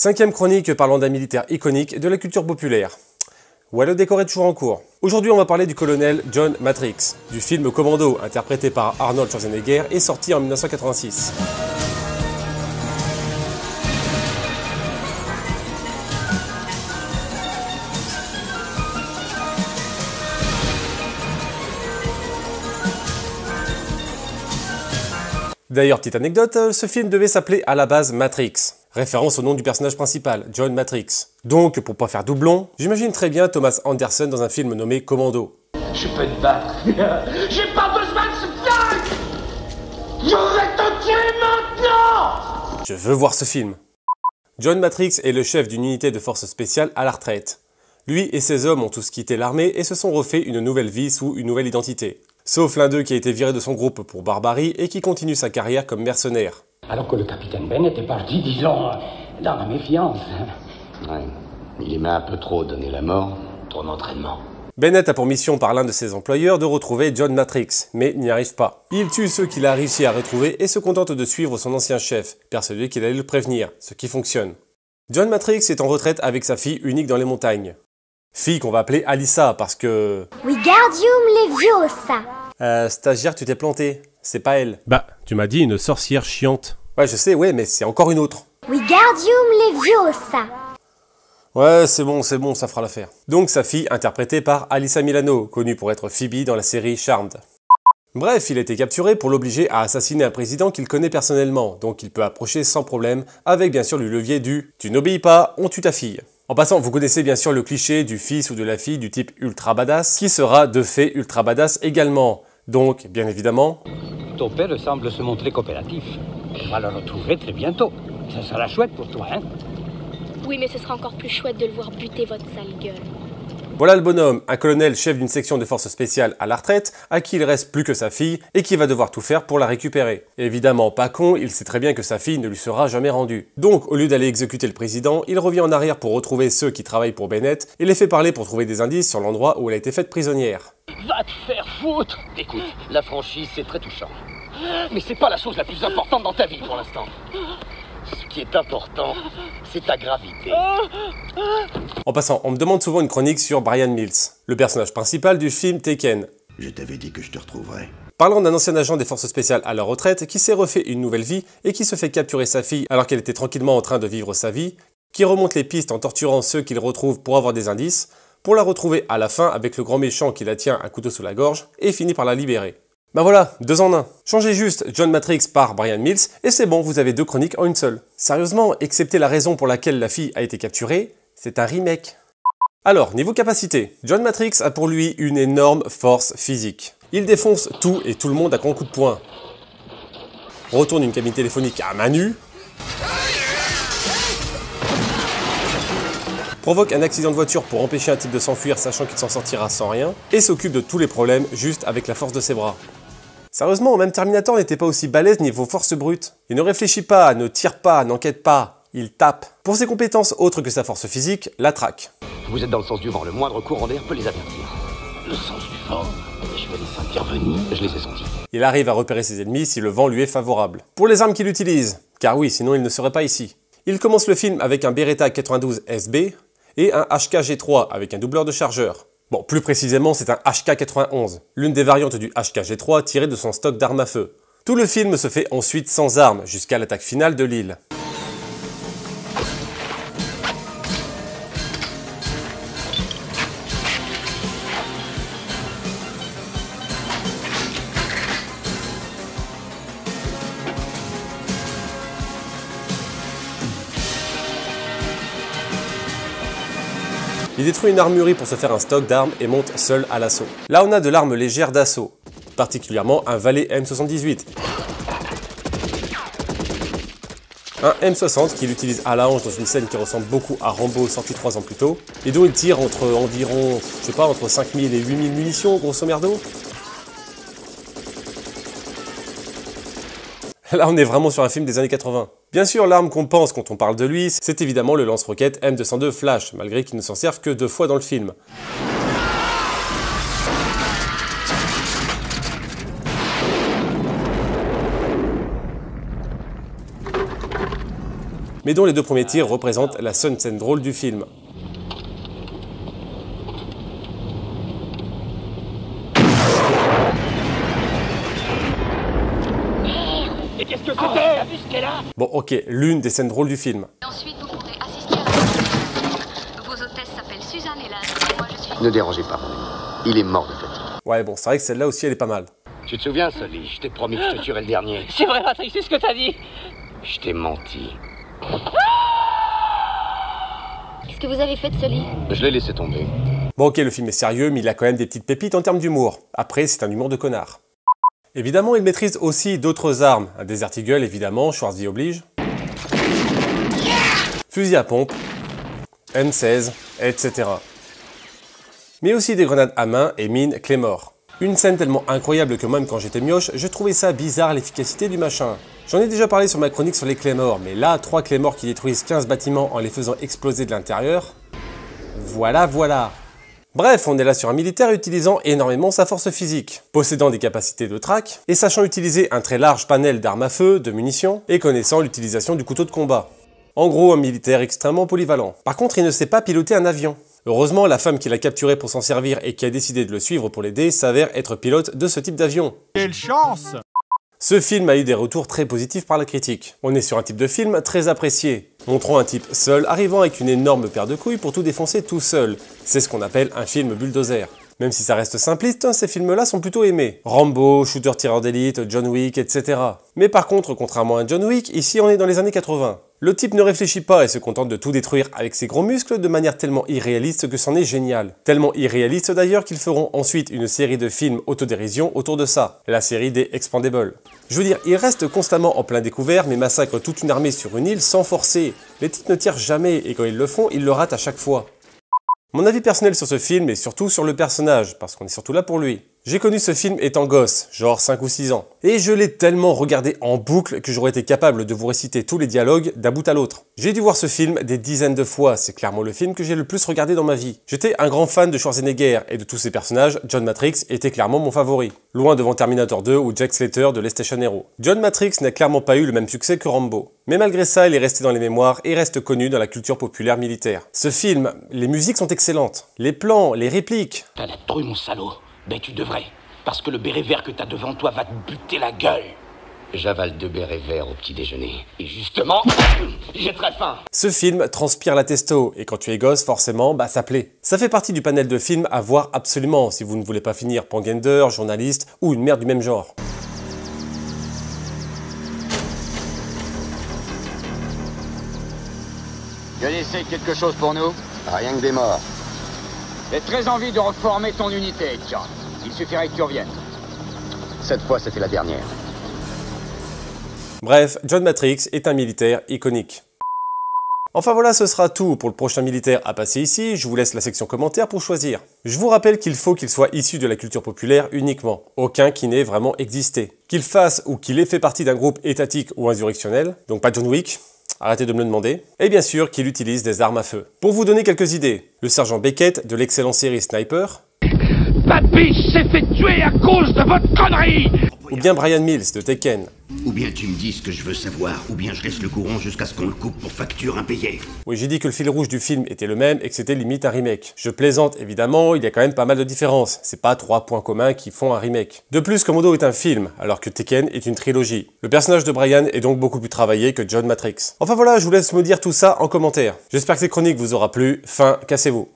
5e chronique parlant d'un militaire iconique de la culture populaire. Ouais, le décor est toujours en cours. Aujourd'hui, on va parler du colonel John Matrix, du film Commando, interprété par Arnold Schwarzenegger et sorti en 1986. D'ailleurs, petite anecdote, ce film devait s'appeler à la base Matrix, référence au nom du personnage principal, John Matrix. Donc, pour pas faire doublon, j'imagine très bien Thomas Anderson dans un film nommé Commando. Je peux te battre. J'ai pas besoin de ce flingue. Je vais te tuer maintenant. Je veux voir ce film. John Matrix est le chef d'une unité de force spéciale à la retraite. Lui et ses hommes ont tous quitté l'armée et se sont refait une nouvelle vie sous une nouvelle identité. Sauf l'un d'eux qui a été viré de son groupe pour barbarie et qui continue sa carrière comme mercenaire. Alors que le capitaine Bennett est parti, disons, dans la méfiance. Ouais, il aimait un peu trop donner la mort. Ton entraînement. Bennett a pour mission par l'un de ses employeurs de retrouver John Matrix, mais n'y arrive pas. Il tue ceux qu'il a réussi à retrouver et se contente de suivre son ancien chef, persuadé qu'il allait le prévenir, ce qui fonctionne. John Matrix est en retraite avec sa fille unique dans les montagnes. Fille qu'on va appeler Alyssa parce que... Wingardium Leviosa. Stagiaire, tu t'es planté. C'est pas elle. Bah, tu m'as dit une sorcière chiante. Ouais, je sais, ouais, mais c'est encore une autre. Wingardium Leviosa. Ouais, c'est bon, ça fera l'affaire. Donc sa fille, interprétée par Alyssa Milano, connue pour être Phoebe dans la série Charmed. Bref, il a été capturé pour l'obliger à assassiner un président qu'il connaît personnellement, donc il peut approcher sans problème, avec bien sûr le levier du « tu n'obéis pas, on tue ta fille ». En passant, vous connaissez bien sûr le cliché du fils ou de la fille du type ultra badass, qui sera de fait ultra badass également. Donc, bien évidemment... Ton père semble se montrer coopératif. On va le retrouver très bientôt. Ça sera chouette pour toi, hein? Oui, mais ce sera encore plus chouette de le voir buter votre sale gueule. Voilà le bonhomme, un colonel chef d'une section de forces spéciales à la retraite, à qui il reste plus que sa fille, et qui va devoir tout faire pour la récupérer. Évidemment, pas con, il sait très bien que sa fille ne lui sera jamais rendue. Donc, au lieu d'aller exécuter le président, il revient en arrière pour retrouver ceux qui travaillent pour Bennett, et les fait parler pour trouver des indices sur l'endroit où elle a été faite prisonnière. Va te faire foutre! Écoute, la franchise, c'est très touchant. Mais c'est pas la chose la plus importante dans ta vie pour l'instant. Ce qui est important, c'est ta gravité. En passant, on me demande souvent une chronique sur Bryan Mills, le personnage principal du film Taken. Je t'avais dit que je te retrouverais. Parlant d'un ancien agent des forces spéciales à la retraite qui s'est refait une nouvelle vie et qui se fait capturer sa fille alors qu'elle était tranquillement en train de vivre sa vie, qui remonte les pistes en torturant ceux qu'il retrouve pour avoir des indices, pour la retrouver à la fin avec le grand méchant qui la tient un couteau sous la gorge et finit par la libérer. Ben voilà, 2 en 1. Changez juste John Matrix par Bryan Mills et c'est bon, vous avez 2 chroniques en une seule. Sérieusement, excepté la raison pour laquelle la fille a été capturée, c'est un remake. Alors, niveau capacité, John Matrix a pour lui une énorme force physique. Il défonce tout et tout le monde à grands coups de poing. Retourne une cabine téléphonique à main nue. Provoque un accident de voiture pour empêcher un type de s'enfuir sachant qu'il s'en sortira sans rien. Et s'occupe de tous les problèmes juste avec la force de ses bras. Sérieusement, même Terminator n'était pas aussi balèze niveau force brute. Il ne réfléchit pas, ne tire pas, n'enquête pas, il tape. Pour ses compétences autres que sa force physique, la traque. Vous êtes dans le sens du vent, le moindre courant d'air peut les avertir. Le sens du vent. Je vais les sentir venir. Je les ai sentis. Il arrive à repérer ses ennemis si le vent lui est favorable. Pour les armes qu'il utilise, car oui, sinon il ne serait pas ici. Il commence le film avec un Beretta 92 SB et un HK-G3 avec un doubleur de chargeur. Bon, plus précisément, c'est un HK-91, l'une des variantes du HK-G3 tirée de son stock d'armes à feu. Tout le film se fait ensuite sans armes, jusqu'à l'attaque finale de l'île. Il détruit une armurerie pour se faire un stock d'armes et monte seul à l'assaut. Là on a de l'arme légère d'assaut, particulièrement un Valet M78. Un M60 qu'il utilise à la hanche dans une scène qui ressemble beaucoup à Rambo sorti 3 ans plus tôt, et dont il tire entre environ, je sais pas, entre 5000 et 8000 munitions grosso merdo. Là on est vraiment sur un film des années 80. Bien sûr, l'arme qu'on pense quand on parle de lui, c'est évidemment le lance-roquette M202 Flash, malgré qu'il ne s'en serve que 2 fois dans le film. Mais mais dont les 2 premiers tirs représentent la seule scène drôle du film. Et qu'est-ce que c'était? T'as vu ce qu'elle a? Bon ok, l'une des scènes drôles du film. Ensuite, vous pourrez assister à la Vos hôtesses s'appellent Suzanne et Lynn. Moi, je suis... Ne dérangez pas, il est mort de fatigue. Ouais bon, c'est vrai que celle-là aussi elle est pas mal. Tu te souviens, Sully? Je t'ai promis que je te tuerais le dernier. C'est vrai, Patrick, c'est ce que t'as dit. Je t'ai menti. Qu'est-ce que vous avez fait de ce lit? Je l'ai laissé tomber. Bon ok, le film est sérieux, mais il a quand même des petites pépites en termes d'humour. Après, c'est un humour de connard. Évidemment, il maîtrise aussi d'autres armes. Un Desert Eagle, évidemment, Schwarzy oblige. Fusil à pompe, M16, etc. Mais aussi des grenades à main et mines Claymore. Une scène tellement incroyable que même quand j'étais mioche, je trouvais ça bizarre l'efficacité du machin. J'en ai déjà parlé sur ma chronique sur les Claymore, mais là, 3 Claymore qui détruisent 15 bâtiments en les faisant exploser de l'intérieur. Voilà. Bref, on est là sur un militaire utilisant énormément sa force physique, possédant des capacités de traque, et sachant utiliser un très large panel d'armes à feu, de munitions, et connaissant l'utilisation du couteau de combat. En gros, un militaire extrêmement polyvalent. Par contre, il ne sait pas piloter un avion. Heureusement, la femme qui l'a capturé pour s'en servir et qui a décidé de le suivre pour l'aider s'avère être pilote de ce type d'avion. Quelle chance! Ce film a eu des retours très positifs par la critique. On est sur un type de film très apprécié, montrant un type seul arrivant avec une énorme paire de couilles pour tout défoncer tout seul. C'est ce qu'on appelle un film bulldozer. Même si ça reste simpliste, ces films-là sont plutôt aimés. Rambo, Shooter tireur d'élite, John Wick, etc. Mais par contre, contrairement à John Wick, ici on est dans les années 80. Le type ne réfléchit pas et se contente de tout détruire avec ses gros muscles de manière tellement irréaliste que c'en est génial. Tellement irréaliste d'ailleurs qu'ils feront ensuite une série de films autodérision autour de ça, la série des Expendables. Je veux dire, ils restent constamment en plein découvert mais massacrent toute une armée sur une île sans forcer. Les types ne tirent jamais et quand ils le font, ils le ratent à chaque fois. Mon avis personnel sur ce film est surtout sur le personnage, parce qu'on est surtout là pour lui. J'ai connu ce film étant gosse, genre 5 ou 6 ans, et je l'ai tellement regardé en boucle que j'aurais été capable de vous réciter tous les dialogues d'un bout à l'autre. J'ai dû voir ce film des dizaines de fois, c'est clairement le film que j'ai le plus regardé dans ma vie. J'étais un grand fan de Schwarzenegger, et de tous ses personnages, John Matrix était clairement mon favori. Loin devant Terminator 2 ou Jack Slater de Les Station Hero. John Matrix n'a clairement pas eu le même succès que Rambo. Mais malgré ça, il est resté dans les mémoires et reste connu dans la culture populaire militaire. Ce film, les musiques sont excellentes. Les plans, les répliques. T'as la trouille, mon salaud. Ben tu devrais. Parce que le béret vert que t'as devant toi va te buter la gueule. J'avale 2 bérets verts au petit déjeuner. Et justement, j'ai très faim. Ce film transpire la testo, et quand tu es gosse, forcément, ça plaît. Ça fait partie du panel de films à voir absolument si vous ne voulez pas finir Pangender, journaliste ou une merde du même genre. Connaissez quelque chose pour nous? Rien que des morts. J'ai très envie de reformer ton unité, John. Il suffirait que tu reviennes. Cette fois, c'était la dernière. Bref, John Matrix est un militaire iconique. Enfin voilà, ce sera tout pour le prochain militaire à passer ici, je vous laisse la section commentaires pour choisir. Je vous rappelle qu'il faut qu'il soit issu de la culture populaire uniquement, aucun qui n'ait vraiment existé. Qu'il fasse ou qu'il ait fait partie d'un groupe étatique ou insurrectionnel, donc pas John Wick, arrêtez de me le demander, et bien sûr qu'il utilise des armes à feu. Pour vous donner quelques idées, le sergent Beckett de l'excellente série Sniper, Papy s'est fait tuer à cause de votre connerie! ou bien Brian Mills de Tekken. Ou bien tu me dis ce que je veux savoir, ou bien je laisse le courant jusqu'à ce qu'on le coupe pour facture impayée. Oui, j'ai dit que le fil rouge du film était le même et que c'était limite un remake. Je plaisante évidemment, il y a quand même pas mal de différences. C'est pas 3 points communs qui font un remake. De plus, Commando est un film, alors que Tekken est une trilogie. Le personnage de Brian est donc beaucoup plus travaillé que John Matrix. Enfin voilà, je vous laisse me dire tout ça en commentaire. J'espère que cette chronique vous aura plu. Fin, cassez-vous.